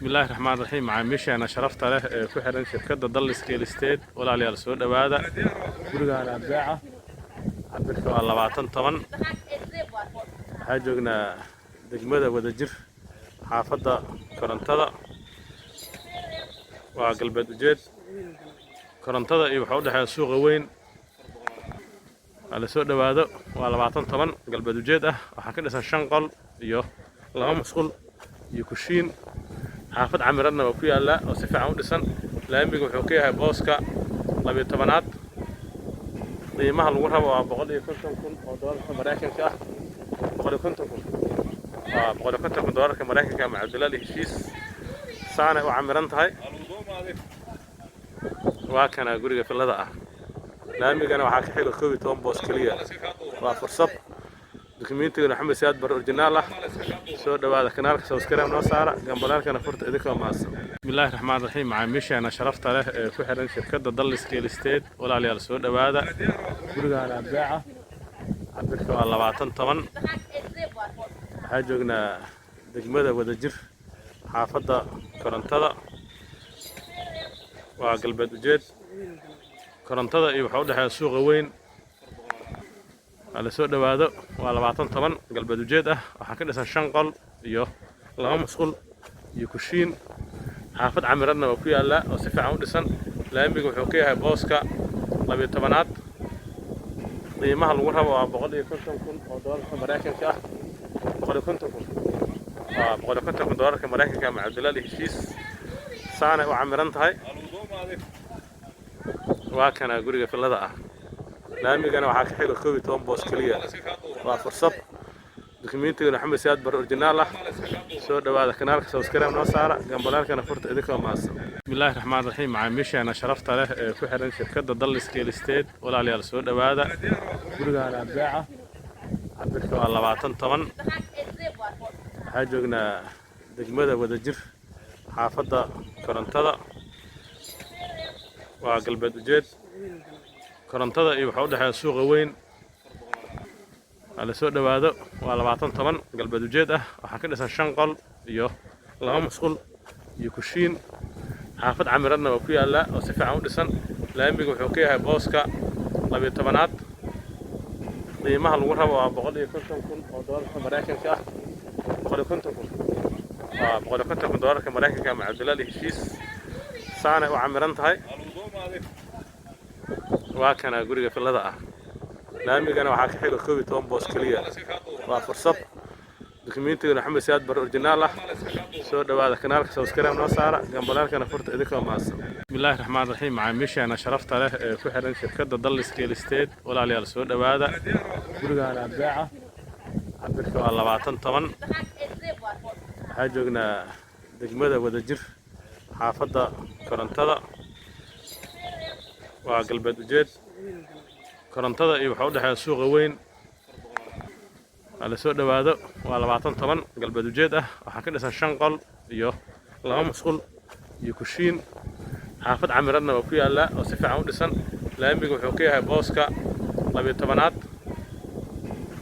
بسم الله الرحمن الرحيم معاميشي أنا شرفت له ku xiran shirkadda Dallas Real Estate walaalayaal soo dhawaada gurigaan abdaaca cabirka waa 20 waxaa joognaa degmada Wadajir xaafadda Korontada waa galbeed ujeed Korontada iyo waxa u dhaxeeya suuqa weyn ala soo dhawaado waa 20 galbeed ujeed ah waxa ka dhisan 5 qol iyo 2 musqul iyo kushiin xaafad camiradna waa ku yaala oo si fiican u dhisan laamiga wuxuu ka yahay booska 12aad qiimaha lagu rabo waa 150,000 oo doolarka Mareykanka ah 150,000 150,000 doolarka Mareykanka ma Cabdillah heshiis saana u camiran tahay waa kana guriga filada ah laamigana waxa ka xiga 12 boos kaliya waa fursad dukumeentiga Maxamed Siyaad bar original ah soo dhawaada kanaalka subscribe noo saara gambalaalkana furta idinka maasan bismillaahir rahmaanir rahiim macaamiisha ana sharafta leh ku xiran shirkadda Dallas Real Estate walaalayaal soo dhawaada gurigaan abdaaca cabirka waa 20 waxaa joognaa degmada Wadajir xaafadda Korontada waa galbeed ujeed Korontada iyo waxa u dhaxeeya suuqa weyn ala soo dhawaado waa 20 galbeed ujeed ah waxa ka dhisan 5 qol iyo 2 musqul iyo kushiin xaafad camiradna waa ku yaala oo si fiican u dhisan laamiga wuxuu ka yahay booska 12aad qiimaha lagu rabo waa 150,000 oo doolarka Mareykanka ah 150,000 150,000 doolarka Mareykanka ma Cabdillah heshiis saana u camiran tahay waa kana guriga filada ah laamigana waxa ka xiga 12 boos kaliya waa fursad dukumeentiga Maxamed Siyaad bar original ah soo dhawaada kanaalka subscribe noo saara gambalaalkana furta idinka maasan bismillaahir rahmaanir rahiim macaamiisha ana sharafta leh ku xiran shirkadda Dallas Real Estate walaalayaal soo dhawaada gurigaan abdaaca cabirka waa 20 waxaa joognaa degmada Wadajir xaafadda Korontada waa galbeed ujeed Korontada iyo waxa u dhaxeeya suuqa weyn ala soo dhawaado waa 20 galbeed ujeed ah waxa ka dhisan 5 qol iyo 2 musqul iyo kushiin xaafad camiradna waa ku yaala oo si fiican u dhisan laamiga wuxuu ka yahay booska 12aad qiimaha lagu rabo waa 150,000 oo doolarka Mareykanka ah 150,000 150,000 doolarka Mareykanka ma Cabdillah heshiis saana u camiran tahay waa kana guriga filada ah laamigana waxa ka xiga 12 boos kaliya waa fursad dukumeentiga Maxamed Siyaad bar original ah soo dhawaada kanaalka subscribe noo saara gambalaalkana furta idinka maasan bismillaahir rahmaanir rahiim macaamiisha ana sharafta leh ku xiran shirkadda Dallas Real Estate walaalayaal soo dhawaada gurigaan abdaaca cabirka waa 20 waxaa joognaa degmada Wadajir xaafadda Korontada waa galbeed ujeed Korontada iyo waxa u dhaxeeya suuqa weyn ala soo dhawaado waa 20 galbeed ujeed ah waxa ka dhisan 5 qol iyo 2 musqul iyo kushiin xaafad camiradna waa ku yaala oo si fiican u dhisan laamiga wuxuu ka yahay booska 12aad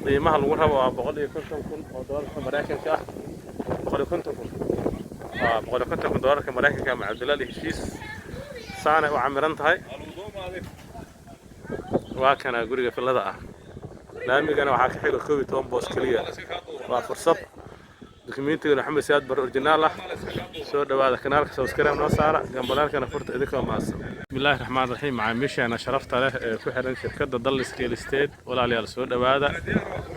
qiimaha lagu rabo waa 150,000 oo doolarka Mareykanka ah 150,000 150,000 doolarka Mareykanka ma Cabdillah heshiis saana u camiran tahay waa kana guriga filada ah laamigana waxa ka xiga 12 boos kaliya waa fursad dukumeentiga Maxamed Siyaad bar original ah soo dhawaada kanaalka subscribe noo saara gambalaalkana furta idinka maasan bismillaahir rahmaanir rahiim macaamiisha ana sharafta leh ku xiran shirkadda Dallas Real Estate walaalayaal soo dhawaada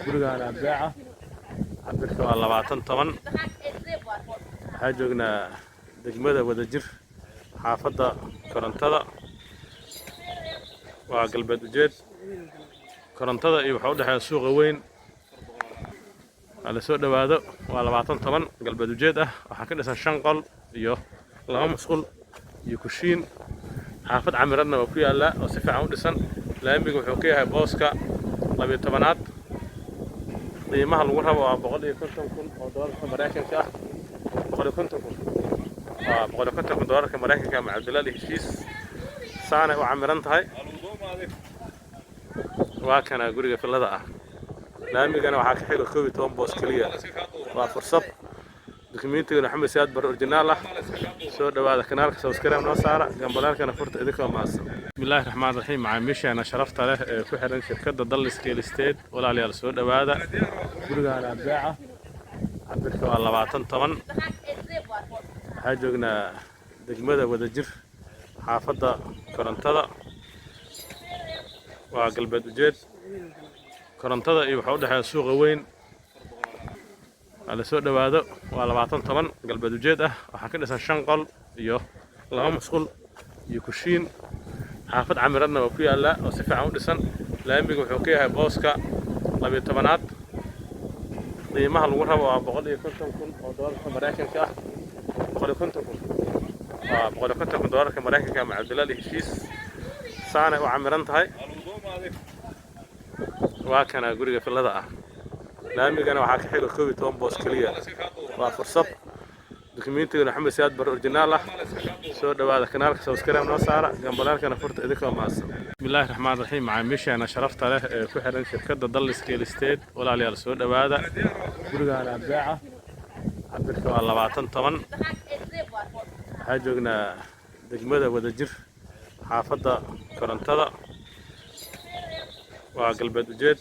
gurigaan abdaaca cabirka waa 20 waxaa joognaa degmada Wadajir xaafadda Korontada waa galbeed ujeed Korontada iyo waxa u dhaxeeya suuqa weyn ala soo dhawaado waa 20 galbeed ujeed ah waxa ka dhisan 5 qol iyo 2 musqul iyo kushiin xaafad camiradna waa ku yaala oo si fiican u dhisan laamiga wuxuu ka yahay booska 12aad qiimaha lagu rabo waa 150,000 oo doolarka Mareykanka ah 150,000 150,000 doolarka Mareykanka ma Cabdillah heshiis saana u camiran tahay waa kana guriga filada ah laamigana waxa ka xiga 12 boos kaliya waa fursad دوكيمنتيga maxamed siyaad bar originaal ah soo dhawaada kanaalka subscribe noo saara gambalaalkana furta idinka maasan bismillaahir rahmaanir rahiim macaamiisheena sharafta leh ee ku xiran shirkadda Dallas Real Estate walaalayaal soo dhawaada gurigaana beeca cabirka waa 20 waxaa joognaa degmada wadajir xaafadda korontada waa galbeed ujeed korontada iyo waxa u dhaxeeya suuqa weyn على سوق دواده واللبعتان طبعا قلب دوجيد waxaa ka dhisan 5 qol iyo 2 musqul iyo kushiin xaafad camiradna waa ku yaala oo si fiican u dhisan laamiga wuxuu ka yahay booska 12aad qiimaha lagu rabo waa 150,000 oo doolarka Mareykanka ah 150,000 doolarka Mareykanka ma Cabdillah heshiis saana u camiran tahay waa kana guriga filada ah laamigana waxaa ka xiga 12 boos kaliya waa fursad دوكيمنتيga maxamed siyaad bar originaal ah soo dhawaada kanaalka subscribe noo saara gambalaalkana furta idinka maasan bismillaahir rahmaanir rahiim macaamiisheena sharafta leh ee ku xiran shirkadda Dallas Real Estate walaalayaal soo dhawaada gurigaana beeca cabirka waa 20 waxaa joognaa degmada wadajir xaafadda korontada waa galbeed ujeed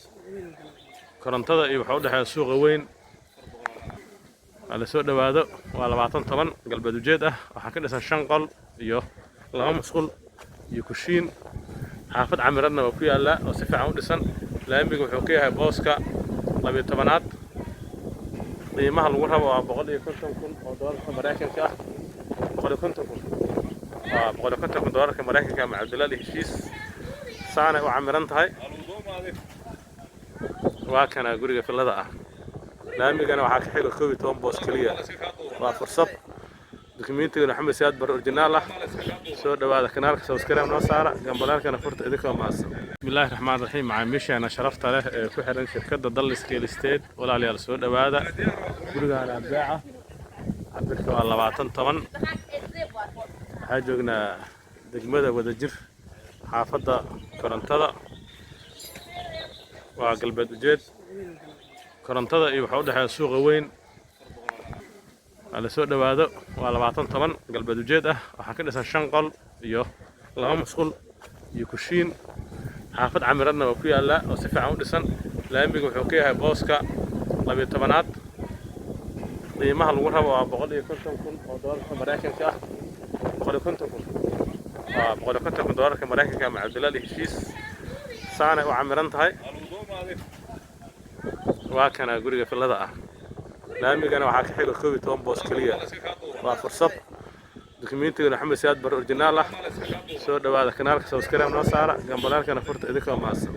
korontada iyo waxa u dhaxeeya suuqa weyn على سوق دواده واللبعتان قلب دوجيد waxaa ka dhisan 5 qol iyo 2 musqul iyo kushiin xaafad camiradna waa ku yaala oo si fiican u dhisan laamiga wuxuu ka yahay booska 12aad qiimaha lagu rabo waa 150,000 oo doolarka Mareykanka ah 150,000 doolarka Mareykanka ma Cabdillah heshiis saana u camiran tahay waa kana guriga filada ah laamigana waxaa ka xiga 12 boos kaliya waa fursad دوكيمنتيga maxamed siyaad bar originaal ah soo dhawaada kanaalka subscribe noo saara gambalaalkana furta idinka maasan bismillaahir rahmaanir rahiim macaamiisheena sharafta leh ee ku xiran shirkadda Dallas Real Estate walaalayaal soo dhawaada gurigaana beeca cabirka waa 20 waxaa joognaa degmada wadajir xaafadda korontada waa galbeed ujeed korontada iyo waxa u dhaxeeya suuqa weyn على سوق دواده واللبعتان قلب دوجيد waxaa ka dhisan 5 qol iyo 2 musqul iyo kushiin xaafad camiradna waa ku yaala oo si fiican u dhisan laamiga wuxuu ka yahay booska 12aad qiimaha lagu rabo waa 150,000 oo doolarka Mareykanka ah 150,000 doolarka Mareykanka ma Cabdillah heshiis saana u camiran tahay waa kana guriga filada ah laamigana waxaa ka xiga 12 boos kaliya waa fursad دوكيمنتيga maxamed siyaad bar originaal ah soo dhawaada kanaalka subscribe noo saara gambalaalkana furta idinka maasan